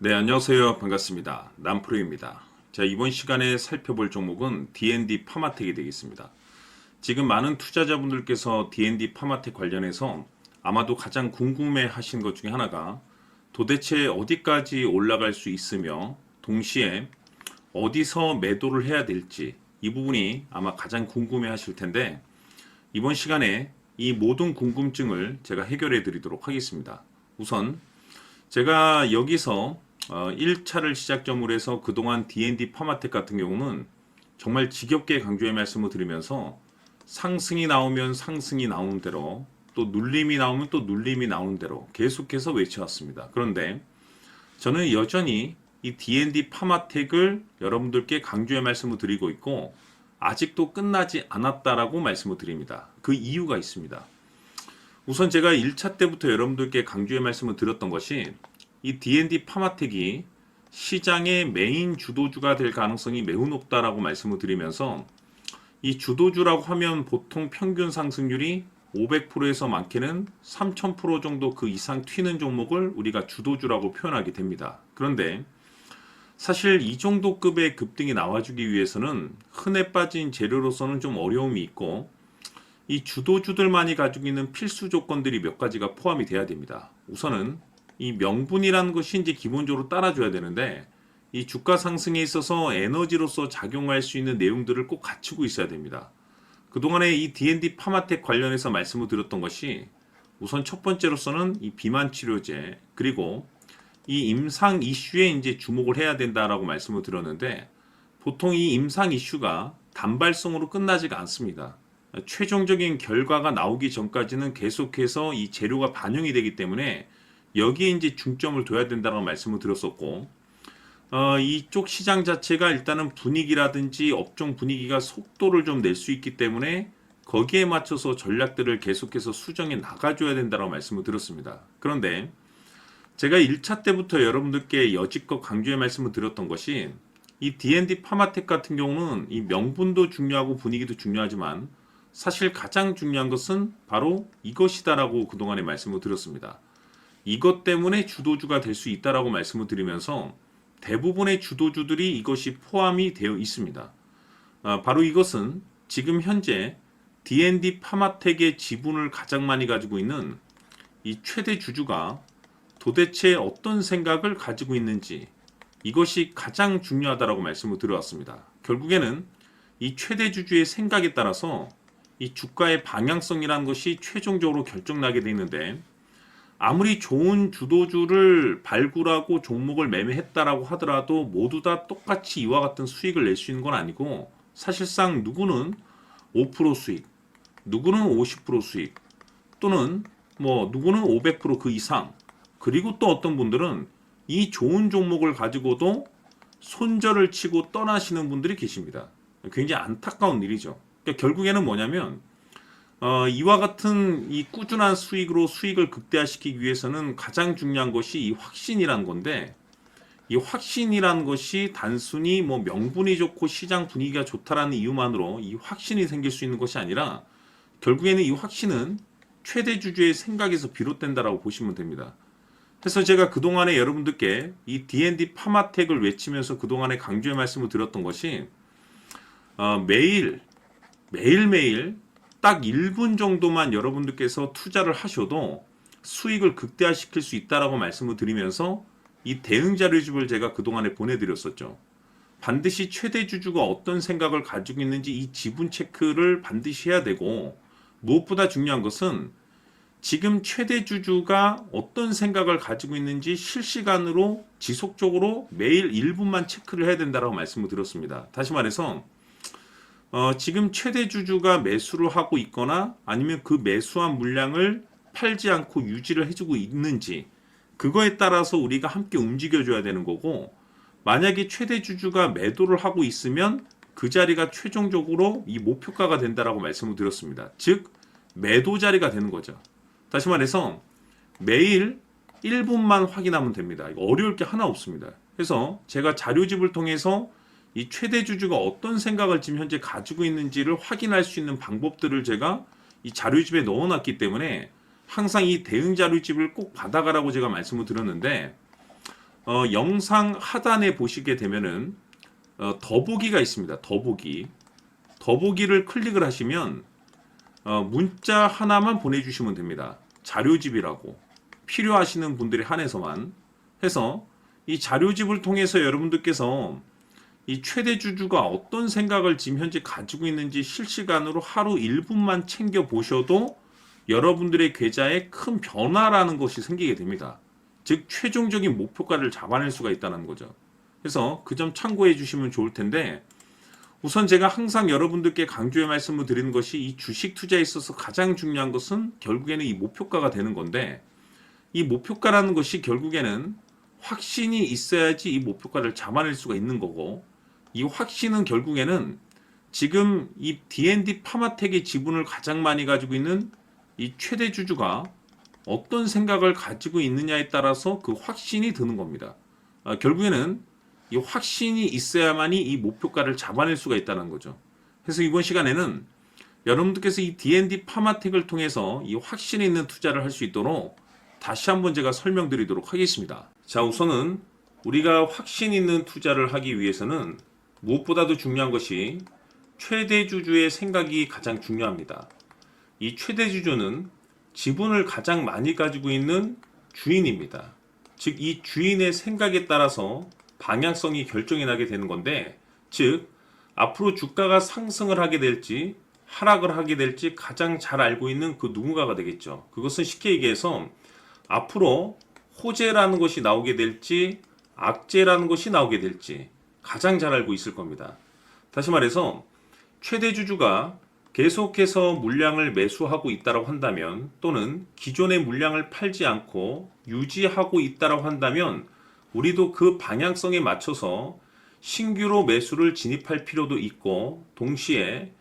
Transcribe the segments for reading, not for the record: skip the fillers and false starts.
네, 안녕하세요. 반갑습니다. 남프로입니다. 자, 이번 시간에 살펴볼 종목은 D&D 파마텍이 되겠습니다. 지금 많은 투자자분들께서 D&D 파마텍 관련해서 아마도 가장 궁금해 하신 것 중에 하나가 도대체 어디까지 올라갈 수 있으며 동시에 어디서 매도를 해야 될지 이 부분이 아마 가장 궁금해 하실 텐데 이번 시간에 이 모든 궁금증을 제가 해결해 드리도록 하겠습니다. 우선 제가 여기서 1차를 시작점으로 해서 그동안 D&D 파마텍 같은 경우는 정말 지겹게 강조의 말씀을 드리면서 상승이 나오면 상승이 나오는 대로 또 눌림이 나오면 또 눌림이 나오는 대로 계속해서 외쳐왔습니다. 그런데 저는 여전히 이 D&D 파마텍을 여러분들께 강조의 말씀을 드리고 있고 아직도 끝나지 않았다라고 말씀을 드립니다. 그 이유가 있습니다. 우선 제가 1차 때부터 여러분들께 강조의 말씀을 드렸던 것이 이 D&D 파마텍이 시장의 메인 주도주가 될 가능성이 매우 높다라고 말씀을 드리면서 이 주도주라고 하면 보통 평균 상승률이 500%에서 많게는 3000% 정도 그 이상 튀는 종목을 우리가 주도주라고 표현하게 됩니다. 그런데 사실 이 정도 급의 급등이 나와주기 위해서는 흔해 빠진 재료로서는 좀 어려움이 있고 이 주도주들만이 가지고 있는 필수 조건들이 몇 가지가 포함이 돼야 됩니다. 우선은 이 명분이라는 것이 이제 기본적으로 따라줘야 되는데 이 주가 상승에 있어서 에너지로서 작용할 수 있는 내용들을 꼭 갖추고 있어야 됩니다. 그동안에 이 D&D 파마텍 관련해서 말씀을 드렸던 것이 우선 첫 번째로서는 이 비만 치료제 그리고 이 임상 이슈에 이제 주목을 해야 된다라고 말씀을 드렸는데 보통 이 임상 이슈가 단발성으로 끝나지가 않습니다. 최종적인 결과가 나오기 전까지는 계속해서 이 재료가 반영이 되기 때문에 여기에 이제 중점을 둬야 된다고 말씀을 드렸었고, 이쪽 시장 자체가 일단은 분위기라든지 업종 분위기가 속도를 좀 낼 수 있기 때문에 거기에 맞춰서 전략들을 계속해서 수정해 나가줘야 된다고 말씀을 드렸습니다. 그런데 제가 1차 때부터 여러분들께 여지껏 강조의 말씀을 드렸던 것이 이 D&D 파마텍 같은 경우는 이 명분도 중요하고 분위기도 중요하지만 사실 가장 중요한 것은 바로 이것이다라고 그동안에 말씀을 드렸습니다. 이것 때문에 주도주가 될 수 있다라고 말씀을 드리면서 대부분의 주도주들이 이것이 포함이 되어 있습니다. 바로 이것은 지금 현재 D&D 파마텍의 지분을 가장 많이 가지고 있는 이 최대 주주가 도대체 어떤 생각을 가지고 있는지 이것이 가장 중요하다라고 말씀을 드려왔습니다. 결국에는 이 최대 주주의 생각에 따라서 이 주가의 방향성이라는 것이 최종적으로 결정나게 되어 있는데 아무리 좋은 주도주를 발굴하고 종목을 매매했다라고 하더라도 모두 다 똑같이 이와 같은 수익을 낼 수 있는 건 아니고 사실상 누구는 5% 수익, 누구는 50% 수익, 또는 뭐 누구는 500%그 이상, 그리고 또 어떤 분들은 이 좋은 종목을 가지고도 손절을 치고 떠나시는 분들이 계십니다. 굉장히 안타까운 일이죠. 그러니까 결국에는 뭐냐면 이와 같은 이 꾸준한 수익으로 수익을 극대화시키기 위해서는 가장 중요한 것이 이 확신이라는 건데 이 확신이라는 것이 단순히 뭐 명분이 좋고 시장 분위기가 좋다라는 이유만으로 이 확신이 생길 수 있는 것이 아니라 결국에는 이 확신은 최대 주주의 생각에서 비롯된다라고 보시면 됩니다. 그래서 제가 그동안에 여러분들께 이 D&D 파마텍을 외치면서 그동안에 강조의 말씀을 드렸던 것이 매일매일 딱 1분 정도만 여러분들께서 투자를 하셔도 수익을 극대화시킬 수 있다라고 말씀을 드리면서 이 대응 자료집을 제가 그동안에 보내드렸었죠. 반드시 최대 주주가 어떤 생각을 가지고 있는지 이 지분 체크를 반드시 해야 되고 무엇보다 중요한 것은 지금 최대 주주가 어떤 생각을 가지고 있는지 실시간으로 지속적으로 매일 1분만 체크를 해야 된다라고 말씀을 드렸습니다. 다시 말해서 지금 최대 주주가 매수를 하고 있거나 아니면 그 매수한 물량을 팔지 않고 유지를 해주고 있는지 그거에 따라서 우리가 함께 움직여줘야 되는 거고 만약에 최대 주주가 매도를 하고 있으면 그 자리가 최종적으로 이 목표가가 된다라고 말씀을 드렸습니다. 즉 매도 자리가 되는 거죠. 다시 말해서 매일 1분만 확인하면 됩니다. 이거 어려울 게 하나 없습니다. 그래서 제가 자료집을 통해서 이 최대 주주가 어떤 생각을 지금 현재 가지고 있는지를 확인할 수 있는 방법들을 제가 이 자료집에 넣어놨기 때문에 항상 이 대응 자료집을 꼭 받아가라고 제가 말씀을 드렸는데 영상 하단에 보시게 되면은 더보기가 있습니다. 더보기를 클릭을 하시면 문자 하나만 보내주시면 됩니다. 자료집이라고 필요하시는 분들에 한해서만 해서 이 자료집을 통해서 여러분들께서 이 최대 주주가 어떤 생각을 지금 현재 가지고 있는지 실시간으로 하루 1분만 챙겨 보셔도 여러분들의 계좌에 큰 변화라는 것이 생기게 됩니다. 즉 최종적인 목표가를 잡아낼 수가 있다는 거죠. 그래서 그 점 참고해 주시면 좋을 텐데, 우선 제가 항상 여러분들께 강조의 말씀을 드리는 것이 이 주식 투자에 있어서 가장 중요한 것은 결국에는 이 목표가가 되는 건데, 이 목표가라는 것이 결국에는 확신이 있어야지 이 목표가를 잡아낼 수가 있는 거고, 이 확신은 결국에는 지금 이 D&D 파마텍의 지분을 가장 많이 가지고 있는 이 최대 주주가 어떤 생각을 가지고 있느냐에 따라서 그 확신이 드는 겁니다. 결국에는 이 확신이 있어야만이 이 목표가를 잡아낼 수가 있다는 거죠. 그래서 이번 시간에는 여러분들께서 이 D&D 파마텍을 통해서 이 확신이 있는 투자를 할 수 있도록 다시 한번 제가 설명드리도록 하겠습니다. 자, 우선은 우리가 확신 있는 투자를 하기 위해서는 무엇보다도 중요한 것이 최대 주주의 생각이 가장 중요합니다. 이 최대 주주는 지분을 가장 많이 가지고 있는 주인입니다. 즉, 이 주인의 생각에 따라서 방향성이 결정이 나게 되는 건데, 즉 앞으로 주가가 상승을 하게 될지 하락을 하게 될지 가장 잘 알고 있는 그 누군가가 되겠죠. 그것은 쉽게 얘기해서 앞으로 호재라는 것이 나오게 될지 악재라는 것이 나오게 될지 가장 잘 알고 있을 겁니다. 다시 말해서 최대 주주가 계속해서 물량을 매수하고 있다고 한다면, 또는 기존의 물량을 팔지 않고 유지하고 있다고 한다면, 우리도 그 방향성에 맞춰서 신규로 매수를 진입할 필요도 있고, 동시에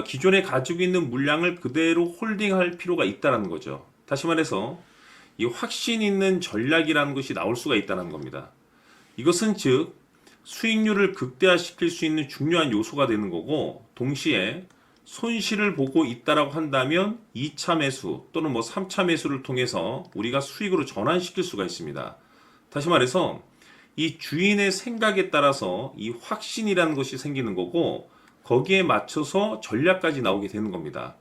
기존에 가지고 있는 물량을 그대로 홀딩할 필요가 있다는 거죠. 다시 말해서 이 확신 있는 전략이라는 것이 나올 수가 있다는 겁니다. 이것은 즉 수익률을 극대화시킬 수 있는 중요한 요소가 되는 거고, 동시에 손실을 보고 있다라고 한다면 2차 매수 또는 3차 매수를 통해서 우리가 수익으로 전환시킬 수가 있습니다. 다시 말해서 이 주인의 생각에 따라서 이 확신이라는 것이 생기는 거고, 거기에 맞춰서 전략까지 나오게 되는 겁니다.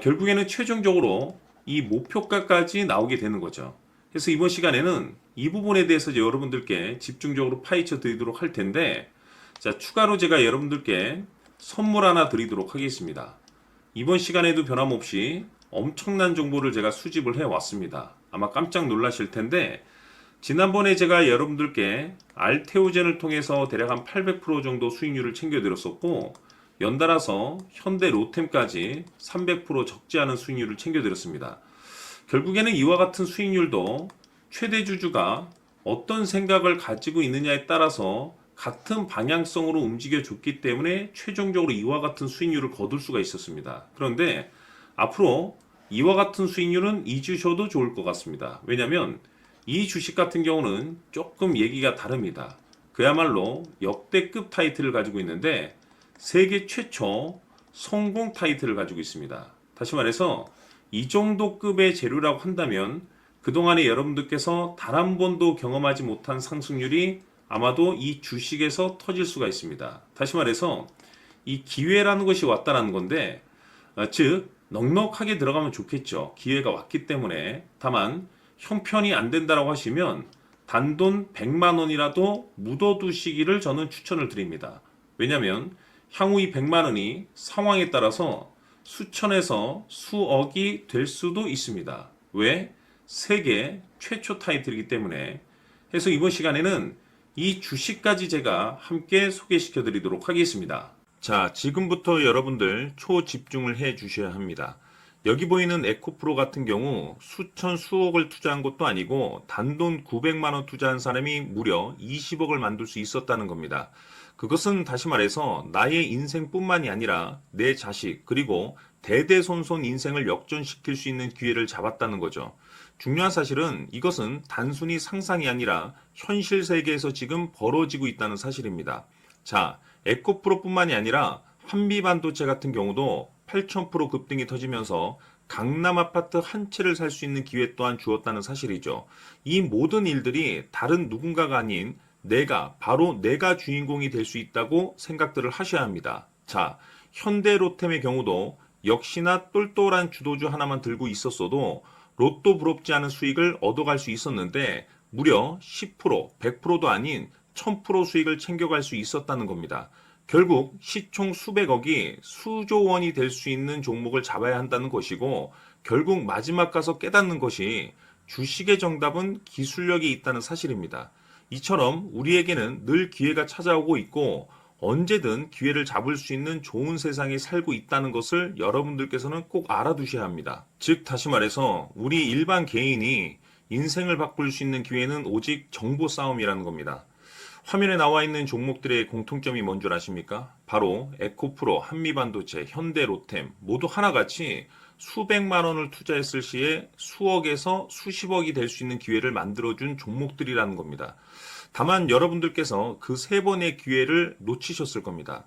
결국에는 최종적으로 이 목표가까지 나오게 되는 거죠. 그래서 이번 시간에는 이 부분에 대해서 여러분들께 집중적으로 파헤쳐 드리도록 할 텐데, 자, 추가로 제가 여러분들께 선물 하나 드리도록 하겠습니다. 이번 시간에도 변함없이 엄청난 정보를 제가 수집을 해 왔습니다. 아마 깜짝 놀라실 텐데, 지난번에 제가 여러분들께 알테오젠을 통해서 대략 한 800% 정도 수익률을 챙겨드렸었고, 연달아서 현대 로템까지 300% 적지 않은 수익률을 챙겨드렸습니다. 결국에는 이와 같은 수익률도 최대 주주가 어떤 생각을 가지고 있느냐에 따라서 같은 방향성으로 움직여 줬기 때문에 최종적으로 이와 같은 수익률을 거둘 수가 있었습니다. 그런데 앞으로 이와 같은 수익률은 잊으셔도 좋을 것 같습니다. 왜냐하면 이 주식 같은 경우는 조금 얘기가 다릅니다. 그야말로 역대급 타이틀을 가지고 있는데 세계 최초 성공 타이틀을 가지고 있습니다. 다시 말해서 이 정도 급의 재료라고 한다면 그동안에 여러분들께서 단 한 번도 경험하지 못한 상승률이 아마도 이 주식에서 터질 수가 있습니다. 다시 말해서 이 기회라는 것이 왔다는 건데, 즉 넉넉하게 들어가면 좋겠죠. 기회가 왔기 때문에. 다만 형편이 안 된다라고 하시면 단돈 100만 원이라도 묻어두시기를 저는 추천을 드립니다. 왜냐하면 향후 이 100만 원이 상황에 따라서 수천에서 수억이 될 수도 있습니다. 왜? 세계 최초 타이틀이기 때문에. 해서 이번 시간에는 이 주식까지 제가 함께 소개시켜 드리도록 하겠습니다. 자, 지금부터 여러분들 초집중을 해 주셔야 합니다. 여기 보이는 에코프로 같은 경우 수천 수억을 투자한 것도 아니고 단돈 900만 원 투자한 사람이 무려 20억을 만들 수 있었다는 겁니다. 그것은 다시 말해서 나의 인생뿐만이 아니라 내 자식 그리고 대대손손 인생을 역전시킬 수 있는 기회를 잡았다는 거죠. 중요한 사실은 이것은 단순히 상상이 아니라 현실 세계에서 지금 벌어지고 있다는 사실입니다. 자, 에코프로뿐만이 아니라 한미반도체 같은 경우도 8000% 급등이 터지면서 강남 아파트 한 채를 살 수 있는 기회 또한 주었다는 사실이죠. 이 모든 일들이 다른 누군가가 아닌 바로 내가 주인공이 될 수 있다고 생각들을 하셔야 합니다. 자, 현대로템의 경우도 역시나 똘똘한 주도주 하나만 들고 있었어도 로또 부럽지 않은 수익을 얻어갈 수 있었는데 무려 10%, 100%도 아닌 1000% 수익을 챙겨갈 수 있었다는 겁니다. 결국 시총 수백억이 수조 원이 될 수 있는 종목을 잡아야 한다는 것이고 결국 마지막 가서 깨닫는 것이 주식의 정답은 기술력이 있다는 사실입니다. 이처럼 우리에게는 늘 기회가 찾아오고 있고 언제든 기회를 잡을 수 있는 좋은 세상에 살고 있다는 것을 여러분들께서는 꼭 알아두셔야 합니다. 즉 다시 말해서 우리 일반 개인이 인생을 바꿀 수 있는 기회는 오직 정보 싸움이라는 겁니다. 화면에 나와 있는 종목들의 공통점이 뭔 줄 아십니까? 바로 에코프로, 한미반도체, 현대로템 모두 하나같이 수백만 원을 투자했을 시에 수억에서 수십억이 될 수 있는 기회를 만들어준 종목들이라는 겁니다. 다만 여러분들께서 그 세 번의 기회를 놓치셨을 겁니다.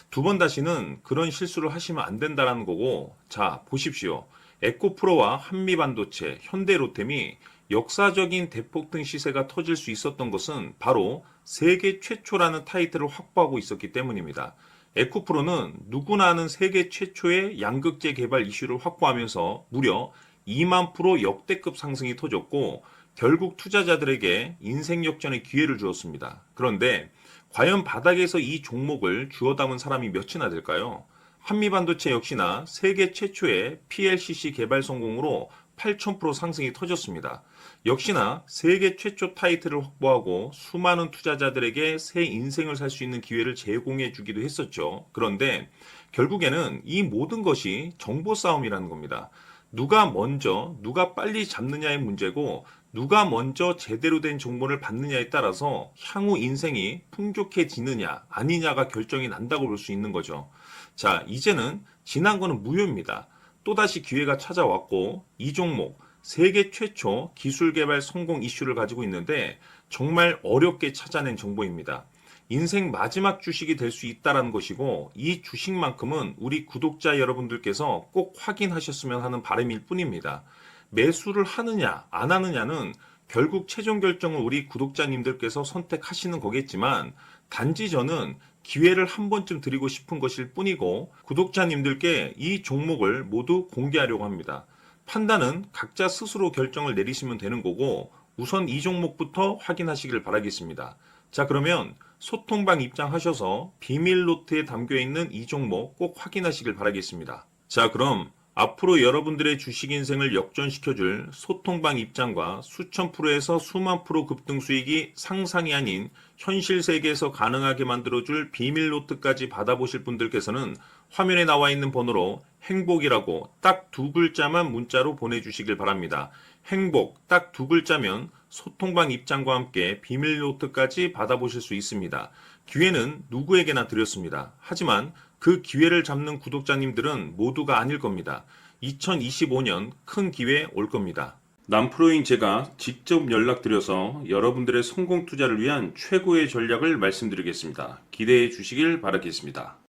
두 번 다시는 그런 실수를 하시면 안 된다는 거고, 자, 보십시오. 에코프로와 한미반도체, 현대로템이 역사적인 대폭등 시세가 터질 수 있었던 것은 바로 세계 최초라는 타이틀을 확보하고 있었기 때문입니다. 에코프로는 누구나 아는 세계 최초의 양극재 개발 이슈를 확보하면서 무려 2만 프로 역대급 상승이 터졌고 결국 투자자들에게 인생 역전의 기회를 주었습니다. 그런데 과연 바닥에서 이 종목을 주워 담은 사람이 몇이나 될까요? 한미반도체 역시나 세계 최초의 PLCC 개발 성공으로 8000% 상승이 터졌습니다. 역시나 세계 최초 타이틀을 확보하고 수많은 투자자들에게 새 인생을 살 수 있는 기회를 제공해 주기도 했었죠. 그런데 결국에는 이 모든 것이 정보 싸움이라는 겁니다. 누가 먼저, 누가 빨리 잡느냐의 문제고 누가 먼저 제대로 된 정보를 받느냐에 따라서 향후 인생이 풍족해지느냐 아니냐가 결정이 난다고 볼 수 있는 거죠. 자, 이제는 지난 거는 무효입니다. 또다시 기회가 찾아왔고 이 종목 세계 최초 기술 개발 성공 이슈를 가지고 있는데 정말 어렵게 찾아낸 정보입니다. 인생 마지막 주식이 될 수 있다는 것이고 이 주식만큼은 우리 구독자 여러분들께서 꼭 확인하셨으면 하는 바람일 뿐입니다. 매수를 하느냐 안 하느냐는 결국 최종 결정을 우리 구독자님들께서 선택하시는 거겠지만 단지 저는 기회를 한 번쯤 드리고 싶은 것일 뿐이고 구독자님들께 이 종목을 모두 공개하려고 합니다. 판단은 각자 스스로 결정을 내리시면 되는 거고 우선 이 종목부터 확인하시길 바라겠습니다. 자, 그러면 소통방 입장하셔서 비밀 노트에 담겨 있는 이 종목 꼭 확인하시길 바라겠습니다. 자, 그럼 앞으로 여러분들의 주식 인생을 역전시켜줄 소통방 입장과 수천 프로에서 수만 프로 급등 수익이 상상이 아닌 현실 세계에서 가능하게 만들어줄 비밀 노트까지 받아보실 분들께서는 화면에 나와 있는 번호로 행복이라고 딱 두 글자만 문자로 보내주시길 바랍니다. 행복 딱 두 글자면 소통방 입장과 함께 비밀 노트까지 받아보실 수 있습니다. 기회는 누구에게나 드렸습니다. 하지만 그 기회를 잡는 구독자님들은 모두가 아닐 겁니다. 2025년 큰 기회 올 겁니다. 남프로인 제가 직접 연락드려서 여러분들의 성공 투자를 위한 최고의 전략을 말씀드리겠습니다. 기대해 주시길 바라겠습니다.